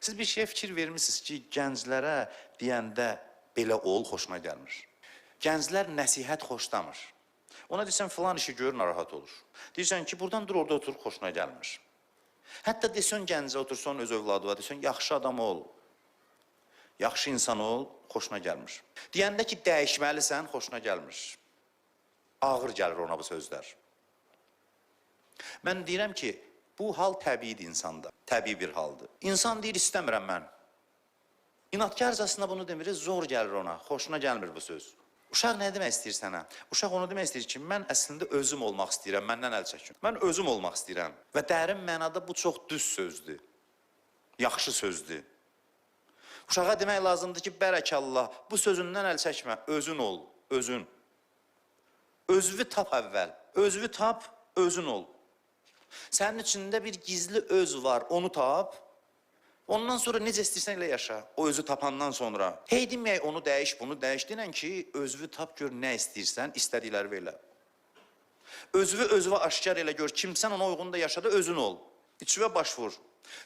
Siz bir şeyə fikir vermişsiniz ki, gənclərə deyəndə belə ol, xoşuna gəlmir. Gənclər nəsihət xoşlamır. Ona desən, filan işi gör, narahat olur. Deyirsən ki, buradan dur, orada otur, xoşuna gəlmir. Hətta desən gəncə otursan öz övladıva, desən, yaxşı adam ol, yaxşı insan ol, xoşuna gəlmir. Deyəndə ki, dəyişməlisən, xoşuna gəlmir. Ağır gəlir ona bu sözlər. Mən deyirəm ki, bu hal təbiidir insanda, təbii bir haldır. İnsan deyir, istəmirəm mən. İnatkarcasına bunu demirir, zor gəlir ona, xoşuna gəlmir bu söz. Uşaq nə demək istəyir sənə? Uşaq onu demək istəyir ki, mən əslində özüm olmaq istəyirəm, məndən əl çəkin. Mən özüm olmaq istəyirəm. Və dərin mənada bu çox düz sözdür, yaxşı sözdür. Uşağa demək lazımdır ki, bərəkallah, bu sözündən əl çəkmə, özün ol, özün. Özünü tap əvvəl, özünü tap, özün ol. Sənin içində bir gizli öz var, onu tap. Ondan sonra necə istəyirsən elə yaşa, o özü tapandan sonra. Hey deməyək, onu dəyiş, bunu dəyiş denən ki, özünü tap gör, nə istəyirsən, istədikləri belə. Özünü aşkar elə gör, kimsən ona uyğun da yaşada, özün ol. İçivə baş vur.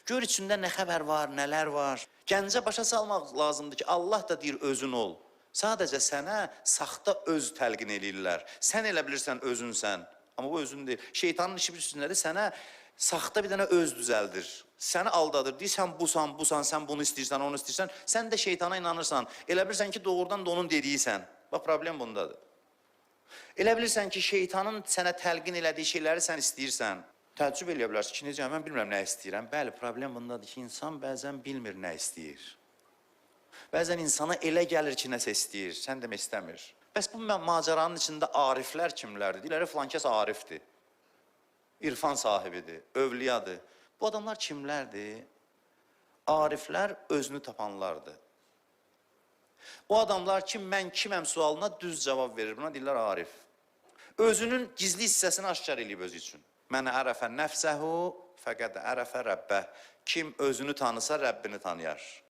Gör içində nə xəbər var, nələr var. Gəncə başa salmaq lazımdır ki, Allah da deyir, özün ol. Sadəcə sənə saxta öz təlqin eləyirlər. Sən elə bilirsən, özünsən. Amma bu özün deyil. Şeytanın işi üstündədir, sənə saxta bir dənə öz düzəldir. Səni aldadır, deyir, sən busan, sən bunu istəyirsən, onu istəyirsən. Sən də şeytana inanırsan. Elə bilirsən ki, doğrudan da onun dediysən. Bax, problem bundadır. Elə bilirsən ki, şeytanın sənə təlqin elədiyi şeyləri sən istəyirsən. Təəccüb eləyə bilərsin ki, necə, mən bilmirəm nə istəyirəm. Bəli, problem bundadır ki, insan bəzən bilmir nə istəyir. Bəzən insana elə gəlir ki, nəsə istəyir, sən demə istəmir. Bəs bu macəranın içində ariflər kimlərdir? Deyirlər, filan kəs arifdir, irfan sahibidir, övliyadır. Bu adamlar kimlərdir? Ariflər özünü tapanlardır. O adamlar ki, mən kiməm sualına düz cavab verir. Buna deyirlər arif. Özünün gizli hissəsini aşkar eləyib özü üçün. Mən ərəfə nəfsəhu fəqəd ərəfə rəbbə. Kim özünü tanısa, Rəbbini tanıyar.